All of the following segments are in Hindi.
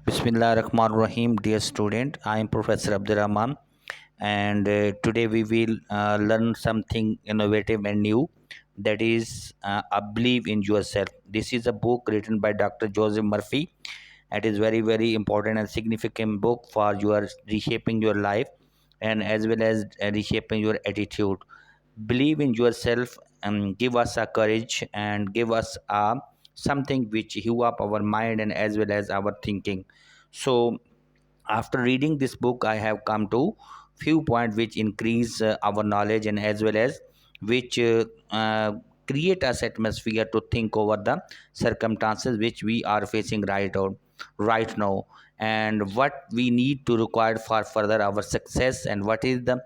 Bismillahirrahmanirrahim, dear student. I am Professor Abdurrahman, and today we will learn something innovative and new. That is, Believe in Yourself. This is a book written by Dr. Joseph Murphy. It is very important and significant book for your reshaping your life and as well as reshaping your attitude. Believe in yourself and give us a courage and give us a something which hew up our mind and as well as our thinking. So after reading this book, I have come to few points which increase our knowledge and as well as which create us atmosphere to think over the circumstances which we are facing right now, and what we need to require for further our success, and what is the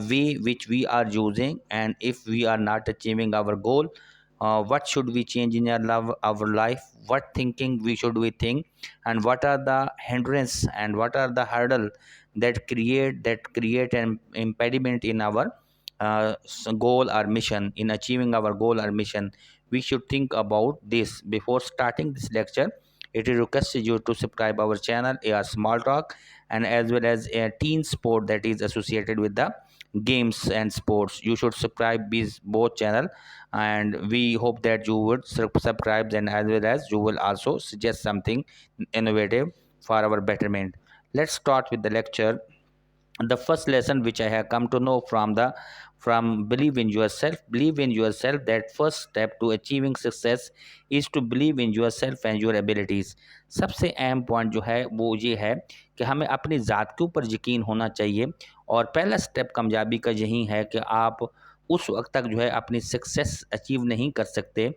way which we are using, and if we are not achieving our goal, what should we change in our life, what thinking we should we think, and what are the hindrance and what are the hurdle that create an impediment in our goal or mission, in achieving our goal or mission. We should think about this before starting this lecture. It is requested you to subscribe our channel a small talk, and as well as a teen sport that is associated with the games and sports. You should subscribe these both channel, and we hope that you would subscribe, and as well as you will also suggest something innovative for our betterment. Let's start with the lecture. The first lesson which I have come to know from believe in yourself, that first step to achieving success is to believe in yourself and your abilities. सबसे अहम पॉइंट जो है वो ये है कि हमें अपनी ज़ात के ऊपर यकीन होना चाहिए, और पहला स्टेप कामयाबी का यही है कि आप उस वक्त तक जो है अपनी सक्सेस अचीव नहीं कर सकते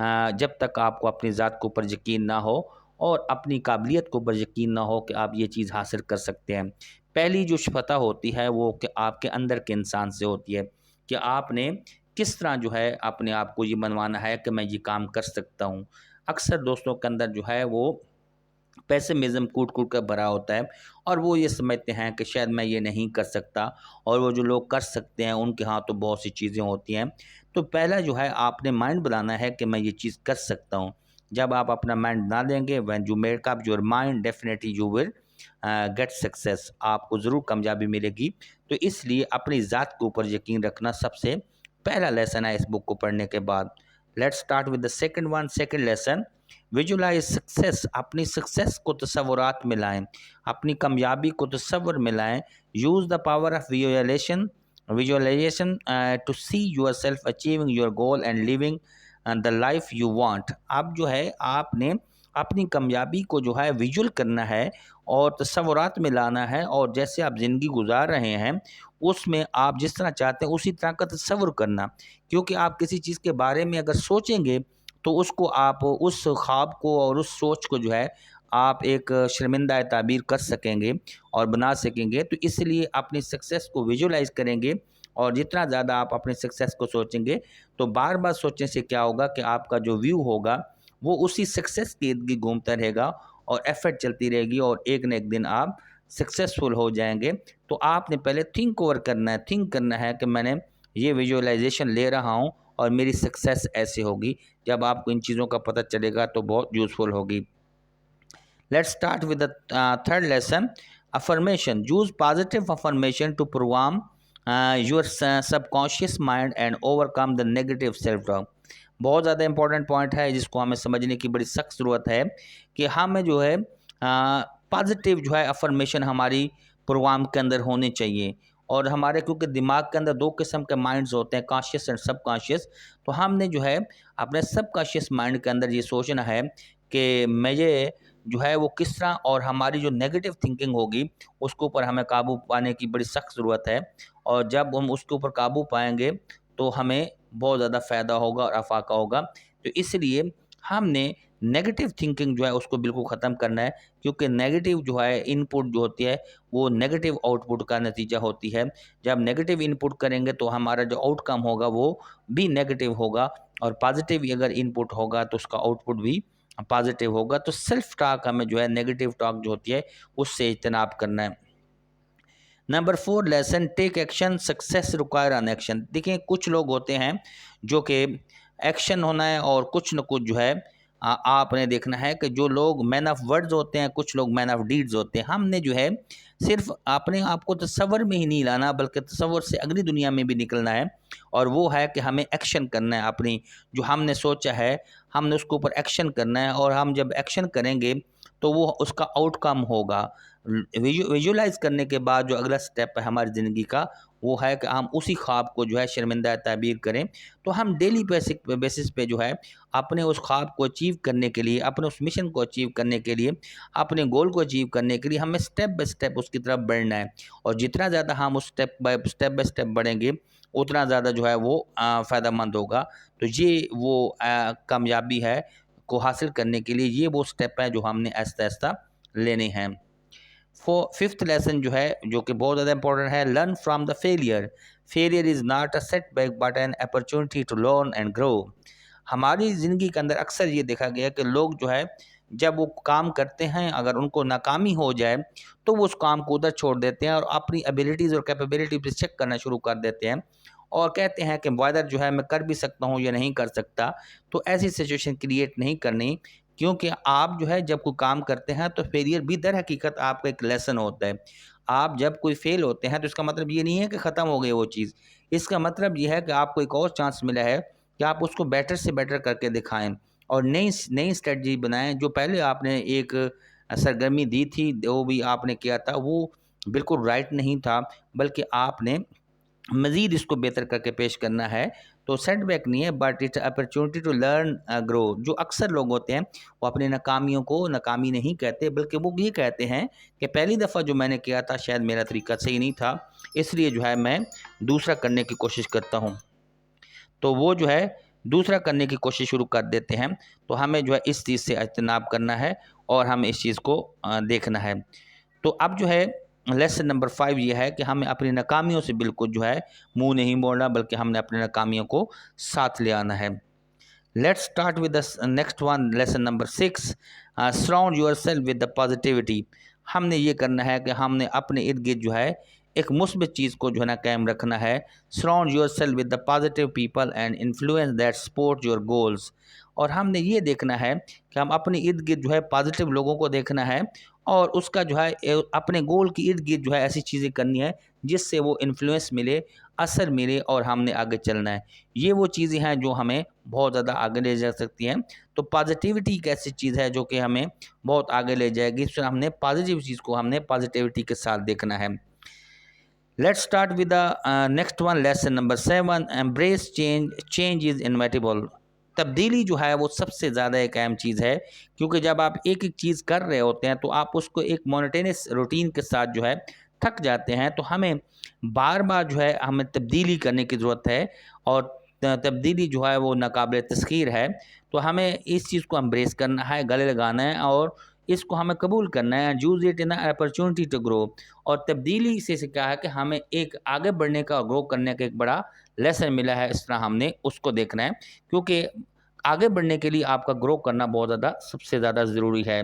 जब तक आपको अपनी ज़ात के ऊपर यकीन ना हो और अपनी काबिलियत के ऊपर यकीन ना हो कि आप ये चीज़ हासिल कर सकते हैं। पहली जो फतह होती है वो कि आपके अंदर के इंसान से होती है, कि आपने किस तरह जो है अपने आप को ये मनवाना है कि मैं ये काम कर सकता हूँ। अक्सर दोस्तों के अंदर जो है वो पेसिमिज़्म कूट-कूट कर भरा होता है, और वो ये समझते हैं कि शायद मैं ये नहीं कर सकता, और वो जो लोग कर सकते हैं उनके यहाँ तो बहुत सी चीज़ें होती हैं। तो पहला जो है आपने माइंड बनाना है कि मैं ये चीज़ कर सकता हूँ। जब आप अपना माइंड बना लेंगे, when you make up your mind, definitely you will get success. आपको ज़रूर कामयाबी मिलेगी। तो इसलिए अपनी ज़ात के ऊपर यकीन रखना सबसे पहला लेसन है इस बुक को पढ़ने के बाद। Let's start with the second one. Second lesson, visualise success. अपनी सक्सेस को तस्वुरात में लाएं, अपनी कामयाबी को तस्वर में लाएं। Use the power of visualisation to see yourself achieving your goal and living the life you want. अब जो है आपने अपनी कामयाबी को जो है विजुअल करना है और तस्वुरात में लाना है, और जैसे आप ज़िंदगी गुजार रहे हैं उसमें आप जिस तरह चाहते हैं उसी तरह का तस्वुर करना। क्योंकि आप किसी चीज़ के बारे में अगर सोचेंगे तो उसको आप उस ख्वाब को और उस सोच को जो है आप एक शर्मिंदा ताबीर कर सकेंगे और बना सकेंगे। तो इसलिए अपनी सक्सेस को विजुलाइज करेंगे, और जितना ज़्यादा आप अपने सक्सेस को सोचेंगे तो बार बार सोचने से क्या होगा कि आपका जो व्यू होगा वो उसी सक्सेस के इर्द गिर्द घूमता रहेगा, और एफर्ट चलती रहेगी, और एक न एक दिन आप सक्सेसफुल हो जाएंगे। तो आपने पहले थिंक ओवर करना है, थिंक करना है कि मैंने ये विजुअलाइजेशन ले रहा हूँ और मेरी सक्सेस ऐसे होगी। जब आपको इन चीज़ों का पता चलेगा तो बहुत यूज़फुल होगी। Let's start with the third lesson, affirmation. Use positive affirmation to program your subconscious mind and overcome the negative self talk. बहुत ज़्यादा इंपॉर्टेंट पॉइंट है जिसको हमें समझने की बड़ी सख्त ज़रूरत है कि हमें जो है पॉजिटिव जो है अफर्मेशन हमारी प्रोग्राम के अंदर होने चाहिए। और हमारे क्योंकि दिमाग के अंदर दो किस्म के माइंड्स होते हैं, कॉन्शियस एंड सबकॉन्शियस। तो हमने जो है अपने सबकॉन्शियस माइंड के अंदर ये सोचना है कि मैं ये जो है वो किस तरह, और हमारी जो नेगेटिव थिंकिंग होगी उसके ऊपर हमें काबू पाने की बड़ी सख्त ज़रूरत है। और जब हम उसके ऊपर काबू पाएंगे तो हमें बहुत ज़्यादा फ़ायदा होगा और अफाका होगा। तो इसलिए हमने नेगेटिव थिंकिंग जो है उसको बिल्कुल ख़त्म करना है, क्योंकि नेगेटिव जो है इनपुट जो होती है वो नेगेटिव आउटपुट का नतीजा होती है। जब नेगेटिव इनपुट करेंगे तो हमारा जो आउटकम होगा वो भी नेगेटिव होगा, और पॉजिटिव अगर इनपुट होगा तो उसका आउटपुट भी पॉजिटिव होगा। तो सेल्फ टॉक हमें जो है नेगेटिव टॉक जो होती है उससे इज्तनाब करना है। Number 4 lesson, take action, success require an action. देखिए कुछ लोग होते हैं जो कि एक्शन होना है और कुछ न कुछ जो है आपने देखना है कि जो लोग मैन ऑफ वर्ड्स होते हैं, कुछ लोग मैन ऑफ डीड्स होते हैं। हमने जो है सिर्फ अपने आप को तसव्वुर में ही नहीं लाना, बल्कि तसव्वुर से अगली दुनिया में भी निकलना है। और वो है कि हमें एक्शन करना है, अपनी जो हमने सोचा है हमने उसके ऊपर एक्शन करना है। और हम जब एक्शन करेंगे तो वो उसका आउटकम होगा। विजुअलाइज करने के बाद जो अगला स्टेप है हमारी ज़िंदगी का, वो है कि हम उसी ख्वाब को जो है शर्मिंदा ताबीर करें। तो हम डेली बेसिस पे जो है अपने उस ख्वाब को अचीव करने के लिए, अपने उस मिशन को अचीव करने के लिए, अपने गोल को अचीव करने के लिए हमें स्टेप बाय स्टेप उसकी तरफ बढ़ना है। और जितना ज़्यादा हम उस स्टेप बाय स्टेप बढ़ेंगे, उतना ज़्यादा जो है वो फ़ायदेमंद होगा। तो ये वो कामयाबी है को हासिल करने के लिए ये वो स्टेप हैं जो हमने आहिस्ता आहिस्ता लेने हैं। फिफ्थ लेसन जो है, जो कि बहुत ज़्यादा इंपॉर्टेंट है, learn from the failure. Failure is not a setback but an opportunity to learn and grow. हमारी ज़िंदगी के अंदर अक्सर ये देखा गया कि लोग जो है जब वो काम करते हैं, अगर उनको नाकामी हो जाए तो वो उस काम को उधर छोड़ देते हैं और अपनी एबिलिटीज़ और कैपेबिलिटी पे चेक करना शुरू कर देते हैं और कहते हैं कि वेदर जो है मैं कर भी सकता हूँ या नहीं कर सकता। तो ऐसी सिचुएशन क्रिएट नहीं करनी, क्योंकि आप जो है जब कोई काम करते हैं तो फेलियर भी दर हकीकत आपका एक लेसन होता है। आप जब कोई फेल होते हैं तो इसका मतलब ये नहीं है कि ख़त्म हो गई वो चीज़। इसका मतलब ये है कि आपको एक और चांस मिला है कि आप उसको बेटर से बेटर करके दिखाएँ और नई नई स्ट्रेटजी बनाएँ। जो पहले आपने एक सरगर्मी दी थी, वो भी आपने किया था, वो बिल्कुल राइट नहीं था, बल्कि आपने मज़ीद इसको बेहतर करके पेश करना है। तो सेटबैक नहीं है, but it's opportunity to learn grow. जो अक्सर लोग होते हैं वो अपनी नाकामियों को नाकामी नहीं कहते, बल्कि वो ये कहते हैं कि पहली दफ़ा जो मैंने किया था शायद मेरा तरीका सही नहीं था, इसलिए जो है मैं दूसरा करने की कोशिश करता हूँ। तो वो जो है दूसरा करने की कोशिश शुरू कर देते हैं। तो हमें जो है इस चीज़ से इज्तनाब करना है और हमें इस चीज़ को देखना है। तो अब जो है लेसन नंबर 5 ये है कि हमें अपनी नाकामियों से बिल्कुल जो है मुँह नहीं मोड़ना, बल्कि हमने अपनी नाकामियों को साथ ले आना है। Let's start with the next one, lesson number 6, surround yourself with the positivity. हमने ये करना है कि हमने अपने इर्द गिर्द जो है एक मुस्बित चीज़ को जो है ना कायम रखना है। Surround yourself with the positive people and influence that support your goals. और हमने ये देखना है कि हम अपने इर्द गिर्द जो है पॉजिटिव लोगों को देखना है और उसका जो है अपने गोल के इर्द गिर्द जो है ऐसी चीज़ें करनी है जिससे वो इन्फ्लुएंस मिले, असर मिले और हमने आगे चलना है। ये वो चीज़ें हैं जो हमें बहुत ज़्यादा आगे ले जा सकती हैं। तो पॉजिटिविटी एक ऐसी चीज़ है जो कि हमें बहुत आगे ले जाएगी। इसमें हमने पॉजिटिव चीज़ को हमने पॉजिटिविटी के साथ देखना है। Let's start with the next one, lesson number 7, embrace change. Change is inevitable. तब्दीली जो है वो सबसे ज़्यादा एक अहम चीज़ है, क्योंकि जब आप एक एक चीज़ कर रहे होते हैं तो आप उसको एक मोनोटोनस रूटीन के साथ जो है थक जाते हैं। तो हमें बार बार जो है हमें तब्दीली करने की ज़रूरत है और तब्दीली जो है वो नाकाबिल तस्खीर है। तो हमें इस चीज़ को एम्ब्रेस करना है, गले लगाना है और इसको हमें कबूल करना है। Use it in opportunity to grow. और तब्दीली से क्या है कि हमें एक आगे बढ़ने का, ग्रो करने का एक बड़ा लेसन मिला है, इस तरह हमने उसको देखना है, क्योंकि आगे बढ़ने के लिए आपका ग्रो करना बहुत ज़्यादा सबसे ज़्यादा ज़रूरी है।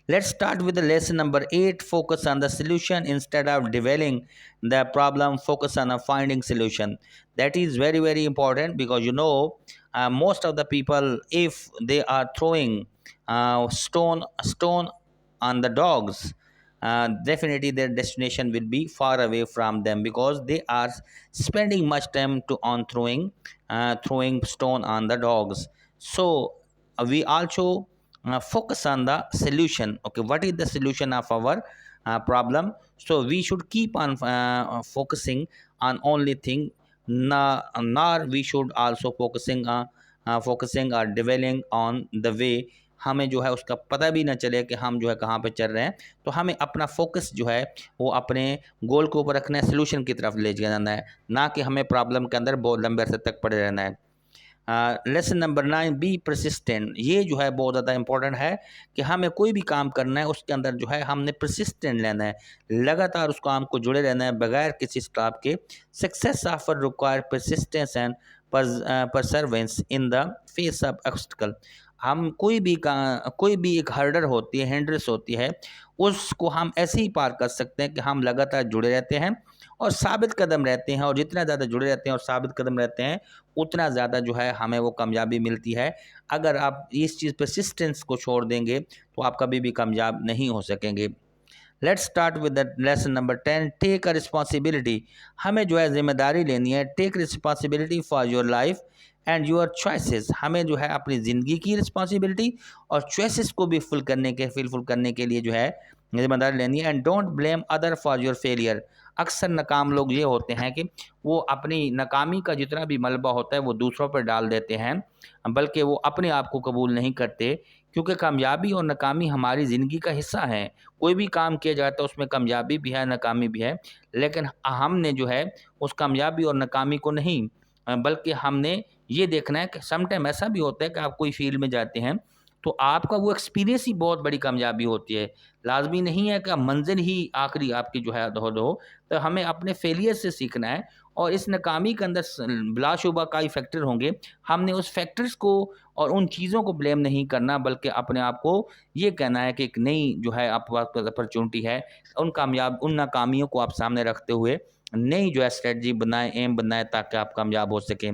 Let's start with the lesson number 8. Focus on the solution instead of dwelling the problem. Focus on a finding solution. That is very very important, because most of the people, if they are throwing stone on the dogs, definitely their destination will be far away from them, because they are spending much time on throwing stone on the dogs. So we also focus on the solution. Okay, what is the solution of our problem? So we should keep on focusing on only thing, nor we should also focusing or dwelling on the way. हमें जो है उसका पता भी ना चले कि हम जो है कहाँ पे चल रहे हैं। तो हमें अपना फोकस जो है वो अपने गोल के ऊपर रखना है, सोल्यूशन की तरफ ले जाना है, ना कि हमें प्रॉब्लम के अंदर बहुत लंबे अरसे तक पड़े रहना है। Lesson number 9, be persistent. ये जो है बहुत ज़्यादा इंपॉर्टेंट है कि हमें कोई भी काम करना है उसके अंदर जो है हमने परसिस्टेंट लेना है, लगातार उस काम को जुड़े रहना है बगैर किसी स्टॉप के। Success offer require persistence and perseverance in the face of obstacle. हम कोई भी एक हर्डर होती है, हिंड्रेंस होती है, उसको हम ऐसे ही पार कर सकते हैं कि हम लगातार जुड़े रहते हैं और साबित कदम रहते हैं, और जितना ज़्यादा जुड़े रहते हैं और साबित कदम रहते हैं, उतना ज़्यादा जो है हमें वो कामयाबी मिलती है। अगर आप इस चीज़ परसिस्टेंस को छोड़ देंगे तो आप कभी भी कामयाब नहीं हो सकेंगे। Let's start with the lesson number 10, take a responsibility. हमें जो है जिम्मेदारी लेनी है। Take responsibility for your life and your choices. हमें जो है अपनी ज़िंदगी की रिस्पॉन्सिबिलिटी और चॉइसेस को भी फुलफिल करने के लिए जो है जिम्मेदारी लेनी है। And don't blame other for your failure. अक्सर नाकाम लोग ये होते हैं कि वो अपनी नाकामी का जितना भी मलबा होता है वो दूसरों पर डाल देते हैं, बल्कि वो अपने आप को कबूल नहीं करते, क्योंकि कामयाबी और नाकामी हमारी ज़िंदगी का हिस्सा है। कोई भी काम किया जाता है उसमें कामयाबी भी है, नाकामी भी है, लेकिन हमने जो है उस कामयाबी और नाकामी को नहीं, बल्कि हमने ये देखना है कि सम टाइम ऐसा भी होता है कि आप कोई फील्ड में जाते हैं तो आपका वो एक्सपीरियंस ही बहुत बड़ी कामयाबी होती है। लाज़मी नहीं है कि मंज़िल ही आखिरी आपकी जो है हो। तो हमें अपने फेलियर से सीखना है, और इस नाकामी के अंदर बिलाशुबा कई फैक्टर होंगे। हमने उस फैक्टर्स को और उन चीज़ों को ब्लेम नहीं करना, बल्कि अपने आप को ये कहना है कि एक नई जो है आपके पास अपॉर्चुनिटी है। उन नाकामियों को आप सामने रखते हुए नई जो है स्ट्रेटजी बनाएं, एम बनाएं, ताकि आप कामयाब हो सकें।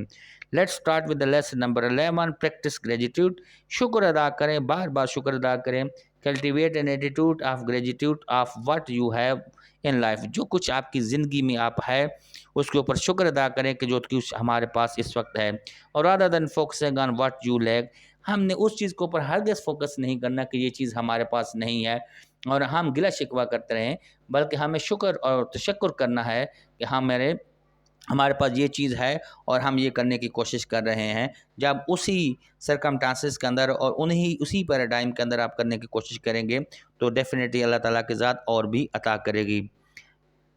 Let's start with the lesson number 11, practice gratitude. शुक्र अदा करें, बार बार शुक्र अदा करें। Cultivate an attitude of gratitude of what you have in life. जो कुछ आपकी ज़िंदगी में आप है उसके ऊपर शुक्र अदा करें कि जो कुछ हमारे पास इस वक्त है। और rather than focusing on what you lack, हमने उस चीज़ के ऊपर हरगिज़ फोकस नहीं करना कि ये चीज़ हमारे पास नहीं है और हम गिला शिकवा करते रहें, बल्कि हमें शुक्र और तशक्कुर करना है कि हाँ हमारे पास ये चीज़ है और हम ये करने की कोशिश कर रहे हैं। जब उसी सर्कमस्टांसेस के अंदर और उसी पैराडाइम के अंदर आप करने की कोशिश करेंगे तो डेफिनेटली अल्लाह ताला की ज़ात और भी अता करेगी।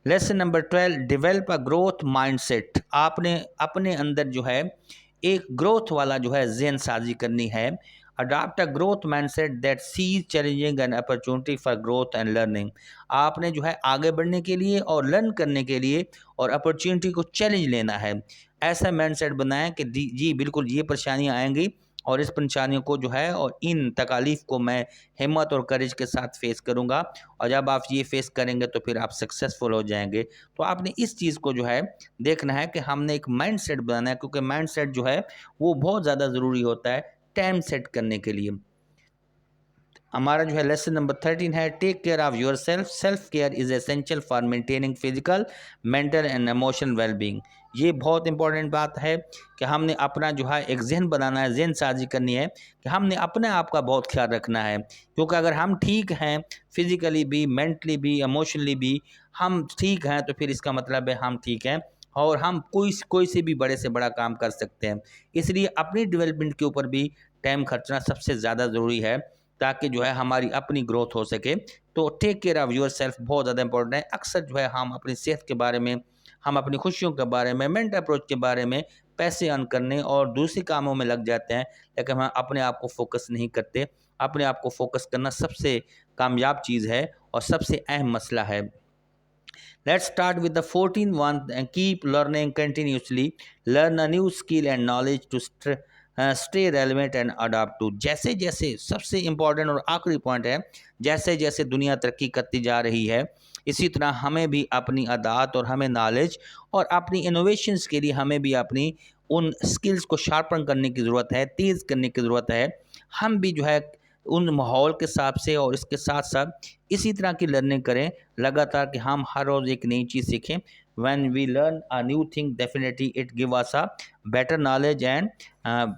Lesson number 12, develop a growth mindset. आपने अपने अंदर जो है एक ग्रोथ वाला जो है जहन साजी करनी है। Adopt a growth mindset that sees challenging and opportunity for growth and learning. आपने जो है आगे बढ़ने के लिए और लर्न करने के लिए और अपॉर्चुनिटी को चैलेंज लेना है। ऐसा माइंडसेट बनाएं कि जी बिल्कुल ये परेशानियां आएंगी और इस परेशानियों को जो है और इन तकालीफ को मैं हिम्मत और करेज के साथ फेस करूंगा, और जब आप ये फेस करेंगे तो फिर आप सक्सेसफुल हो जाएंगे। तो आपने इस चीज़ को जो है देखना है कि हमने एक माइंडसेट बनाना है, क्योंकि माइंडसेट जो है वो बहुत ज़्यादा ज़रूरी होता है टाइम सेट करने के लिए। हमारा जो है लेसन नंबर 13 है, take care of yourself. Self care is essential for maintaining physical, mental and emotional wellbeing. ये बहुत इंपॉर्टेंट बात है कि हमने अपना जो है एक जहन बनाना है, जहन साजी करनी है कि हमने अपने आप का बहुत ख्याल रखना है। क्योंकि अगर हम ठीक हैं फिज़िकली भी, मेंटली भी, इमोशनली भी, हम ठीक हैं तो फिर इसका मतलब है हम ठीक हैं और हम कोई से भी बड़े से बड़ा काम कर सकते हैं। इसलिए अपनी डेवलपमेंट के ऊपर भी टाइम खर्चना सबसे ज़्यादा ज़रूरी है, ताकि जो है हमारी अपनी ग्रोथ हो सके। तो take care of yourself बहुत ज़्यादा इंपॉर्टेंट है। अक्सर जो है हम अपनी सेहत के बारे में, हम अपनी खुशियों के बारे में, मेंटल अप्रोच के बारे में पैसे अर्न करने और दूसरे कामों में लग जाते हैं, लेकिन हम अपने आप को फोकस नहीं करते। अपने आप को फोकस करना सबसे कामयाब चीज़ है और सबसे अहम मसला है। Let's start with the 14th one, and keep learning continuously. Learn a new skill and knowledge to stay relevant and adapt to. जैसे जैसे सबसे इम्पोर्टेंट और आखिरी पॉइंट है, जैसे जैसे दुनिया तरक्की करती जा रही है, इसी तरह हमें भी अपनी अदात और हमें नॉलेज और अपनी इनोवेशंस के लिए हमें भी अपनी उन स्किल्स को शार्पन करने की ज़रूरत है, तेज़ करने की ज़रूरत है। हम भी जो है उन माहौल के हिसाब से और इसके साथ साथ इसी तरह की लर्निंग करें लगातार, कि हम हर रोज़ एक नई चीज़ सीखें। when we learn a new thing, definitely it give us a better knowledge and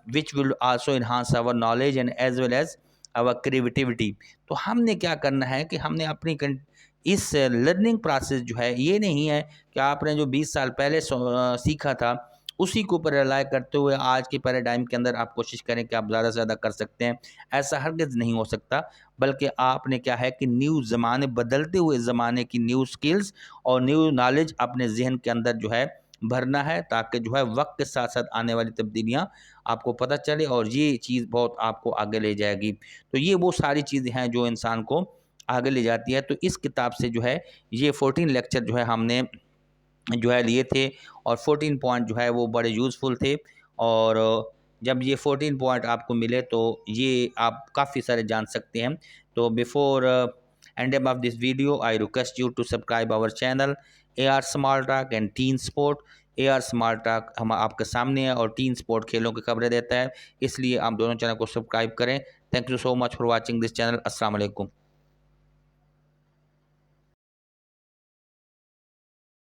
which will also enhance our knowledge and as well as our creativity. तो हमने क्या करना है कि हमने अपनी इस लर्निंग प्रोसेस जो है, ये नहीं है कि आपने जो 20 साल पहले सीखा था उसी के ऊपर रिलाय करते हुए आज के पैराडाइम के अंदर आप कोशिश करें कि आप ज़्यादा से ज़्यादा कर सकते हैं। ऐसा हरगिज़ नहीं हो सकता, बल्कि आपने क्या है कि न्यू ज़माने, बदलते हुए ज़माने की न्यू स्किल्स और न्यू नॉलेज अपने जहन के अंदर जो है भरना है, ताकि जो है वक्त के साथ साथ आने वाली तब्दीलियाँ आपको पता चले और ये चीज़ बहुत आपको आगे ले जाएगी। तो ये वो सारी चीज़ें हैं जो इंसान को आगे ले जाती है। तो इस किताब से जो है ये 14 लेक्चर जो है हमने जो है लिए थे और 14 पॉइंट जो है वो बड़े यूज़फुल थे। और जब ये 14 पॉइंट आपको मिले तो ये आप काफ़ी सारे जान सकते हैं। तो before ending of this video, I request you to subscribe our channel AR Small Talk and Teen Sport। AR Small Talk हम आपके सामने है और टीन स्पोर्ट खेलों की खबरें देता है, इसलिए आप दोनों चैनल को सब्सक्राइब करें। Thank you so much for watching this channel. अस्सलाम वालेकुम।